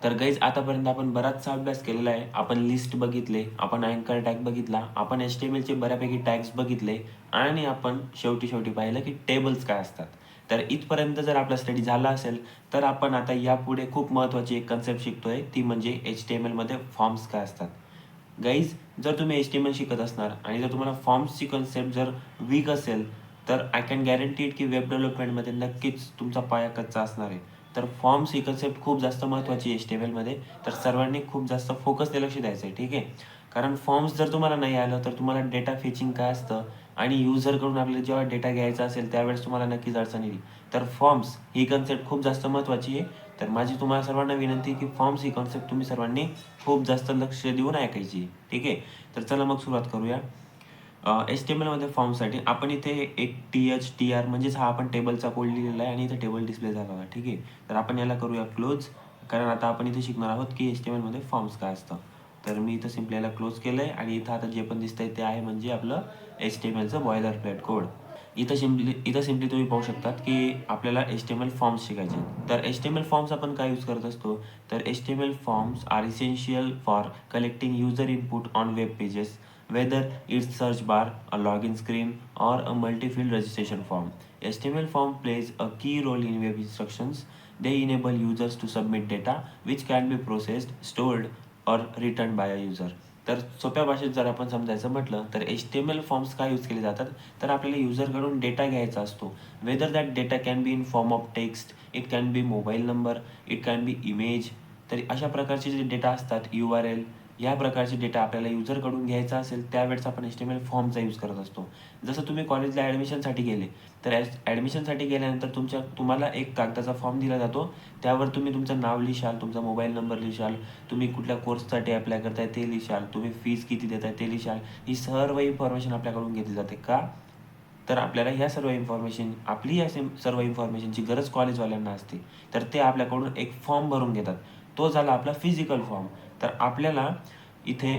तर गाईज आतापर्यंत आपण बराचसा अभ्यास केलेला आहे. आपण लिस्ट बघितले, आपण अँकर टॅग बघितला, आपण HTMLचे बऱ्यापैकी टॅग्स बघितले आणि आपण शेवटी पाहिलं की टेबल्स काय असतात. तर इथपर्यंत जर आपला स्टडी झाला असेल, तर आपण आता यापुढे खूप महत्त्वाची एक कन्सेप्ट शिकतोय, ती म्हणजे HTMLमध्ये फॉर्म्स काय असतात. गाईज, जर तुम्ही HTML शिकत असणार आणि जर तुम्हाला फॉर्म्सची कन्सेप्ट जर वीक असेल, तर आय कॅन गॅरंटी इट की वेब डेव्हलपमेंटमध्ये नक्कीच तुमचा पाया कच्चा असणार आहे. तर फॉर्म्स ही कन्सेप्ट खूप जास्त महत्त्वाची आहे HTMLमध्ये. तर सर्वांनी खूप जास्त फोकसने लक्ष द्यायचं आहे, ठीक आहे. कारण फॉर्म्स जर तुम्हाला नाही आलं, तर तुम्हाला डेटा फेचिंग काय असतं आणि युजरकडून आपल्याला जेव्हा डेटा घ्यायचा असेल त्यावेळेस तुम्हाला नक्कीच अडचण येईल. तर फॉर्म्स ही कन्सेप्ट खूप जास्त महत्त्वाची आहे. तर माझी तुम्हाला सर्वांना विनंती आहे की फॉर्म्स ही कन्सेप्ट तुम्ही सर्वांनी खूप जास्त लक्ष देऊन ऐकायची आहे, ठीक आहे. तर चला मग सुरुवात करूया. HTMLमध्ये फॉर्मसाठी आपण इथे एक TR म्हणजेच हा आपण टेबलचा कोड लिहिलेला आहे आणि इथे टेबल डिस्प्ले झाला आहे, ठीक आहे. तर आपण याला करूया क्लोज, कारण आता आपण इथे शिकणार आहोत की HTMLमध्ये फॉर्म्स काय असतं. तर मी इथं सिम्पली याला क्लोज केलं आहे आणि इथं आता जे पण दिसतंय ते आहे म्हणजे आपलं HTMLचं बॉयलर प्लेट कोड. इथं सिम्पली तुम्ही पाहू शकतात की आपल्याला HTML फॉर्म्स शिकायचे आहेत. तर HTML फॉर्म्स आपण काय यूज करत असतो, तर HTML forms are essential for collecting user input on web pages, whether it's search bar, a login screen, or a multi-field registration form. HTML form plays a key role in web instructions. They enable users to submit data which can be processed, stored, or returned by a user. तर सोप्या भाषेत जर आपण समजायचं म्हटलं तर HTML forms काय use केले जातात, तर आपल्याला युजरकडून डेटा घ्यायचा असतो. Whether that data can be in form of text, it can be mobile number, it can be image. तर अशा प्रकारचे जे डेटा असतात URL, या प्रकारचे डेटा आपल्याला युजरकडून घ्यायचा असेल त्यावेळेस आपण HTML फॉर्मचा यूज करत असतो. जसं तुम्ही कॉलेजला ॲडमिशनसाठी गेले, तर ॲडमिशनसाठी गेल्यानंतर तुम्हाला एक कागदाचा फॉर्म दिला जातो. त्यावर तुम्ही तुमचं नाव लिहिशाल, तुमचा मोबाईल नंबर लिहिशाल, तुम्ही कुठल्या कोर्ससाठी अप्लाय करताय ते लिहिशाल, तुम्ही फीस किती देताय ते लिहिशाल. ही सर्व इन्फॉर्मेशन आपल्याकडून घेतली जाते. का? तर आपल्याला ह्या सर्व इन्फॉर्मेशन सर्व इन्फॉर्मेशनची गरज कॉलेजवाल्यांना असते. तर ते आपल्याकडून एक फॉर्म भरून घेतात. तो झाला आपला फिजिकल फॉर्म. तर आपल्याला इथे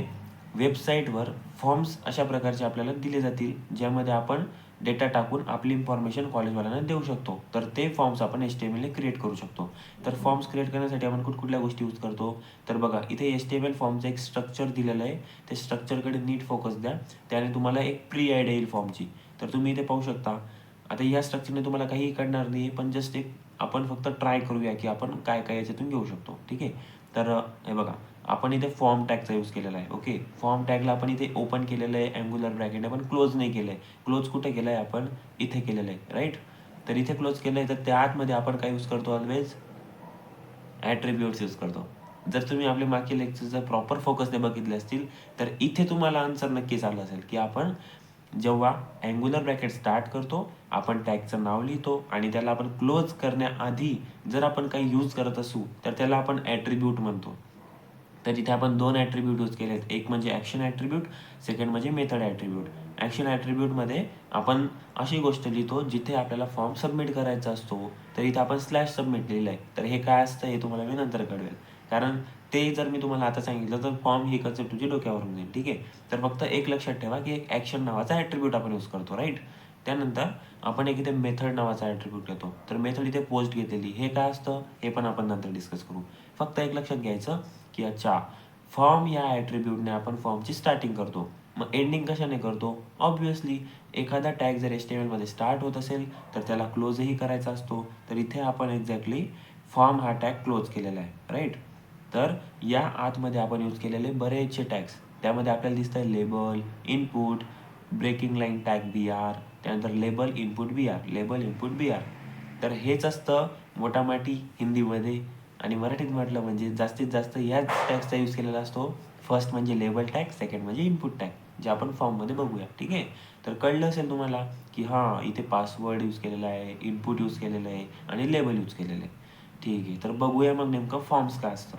वेबसाईटवर फॉर्म्स अशा प्रकारचे आपल्याला दिले जातील, ज्यामध्ये आपण डेटा टाकून आपली इन्फॉर्मेशन कॉलेजवाल्यांना देऊ शकतो. तर ते फॉर्म्स आपण HTMLने क्रिएट करू शकतो. तर फॉर्म्स क्रिएट करण्यासाठी आपण कुठल्या गोष्टी यूज करतो, तर बघा इथे HTML फॉर्मचं एक स्ट्रक्चर दिलेलं आहे. ते स्ट्रक्चरकडे नीट फोकस द्या. त्याने तुम्हाला एक प्री ॲड येईल फॉर्मची. तर तुम्ही इथे पाहू शकता. आता या स्ट्रक्चरने तुम्हाला काहीही कळणार नाही, पण जस्ट एक आपण फक्त ट्राय करूया की आपण काय काय याच्यातून घेऊ शकतो, ठीक आहे. तर हे बघा, आपण इथे फॉर्म टॅगचा यूज केलेला आहे. ओके, फॉर्म टॅगला आपण इथे ओपन केलेलं आहे, अँग्युलर ब्रॅकेट आपण क्लोज नाही केलं आहे. क्लोज कुठे केलं आहे आपण, इथे केलेलं आहे, राईट. तर इथे क्लोज केलं आहे, तर त्या आतमध्ये आपण काय यूज करतो ऑलवेज, ॲट्रिब्यूट्स यूज करतो. जर तुम्ही आपले मागचे लेक्चर जर प्रॉपर फोकसने बघितले असतील, तर इथे तुम्हाला आन्सर नक्कीच आलं असेल की आपण जेव्हा अँग्युलर ब्रॅकेट स्टार्ट करतो, आपण टॅगचं नाव लिहितो आणि त्याला आपण क्लोज करण्याआधी जर आपण काही यूज करत असू, तर त्याला आपण ॲट्रिब्यूट म्हणतो. तर इथे आपण 2 ॲट्रिब्यूट यूज केलेत. एक म्हणजे ॲक्शन ॲट्रिब्यूट, सेकंड म्हणजे मेथड ॲट्रिब्यूट. ॲक्शन ॲट्रिब्यूटमध्ये आपण अशी गोष्ट लिहितो जिथे आपल्याला फॉर्म सबमिट करायचा असतो. तर इथे आपण स्लॅश सबमिट लिहिलं आहे. तर हे काय असतं हे तुम्हाला मी नंतर कळवेल. कारण ते जर मी तुम्हाला आता सांगितलं तर फॉर्म ही कन्सेप्ट तुझी डोक्यावरून जाईल, ठीक आहे. तर फक्त एक लक्षात ठेवा की एक ॲक्शन नावाचा ॲट्रिब्यूट आपण यूज करतो, राईट. त्यानंतर आपण एक इथे मेथड नावाचा ॲट्रिब्यूट घेतो. तर मेथड इथे पोस्ट घेतलेली. हे काय असतं हे पण आपण नंतर डिस्कस करू. फक्त एक लक्षात घ्यायचं की अच्छा, फॉर्म या ॲट्रिब्यूटने आपण फॉर्मची स्टार्टिंग करतो. मग एंडिंग कशाने करतो? ऑब्व्हियसली एखादा टॅग जर HTMLमध्ये स्टार्ट होत असेल तर त्याला क्लोजही करायचा असतो. तर इथे आपण एक्झॅक्टली फॉर्म हा टॅग क्लोज केलेला आहे, राईट. तर या आतमध्ये आपण यूज केलेले बरेचसे टॅग्स, त्यामध्ये आपल्याला दिसतं आहे label, input, breaking line tag BR, त्यानंतर label input BR, label input BR. तर हेच असतं मोटामाटी हिंदीमध्ये. आणि मराठीत म्हटलं म्हणजे जास्तीत जास्त याच टॅगचा यूज केलेला असतो. फर्स्ट म्हणजे लेबल टॅग, सेकंड म्हणजे इनपुट टॅग, जे आपण फॉर्ममध्ये बघूया, ठीक आहे. तर कळलं असेल तुम्हाला की हां, इथे पासवर्ड यूज केलेला आहे, इनपुट यूज केलेलं आहे आणि लेबल यूज केलेलं आहे, ठीक आहे. तर बघूया मग नेमकं फॉर्म्स काय असतं.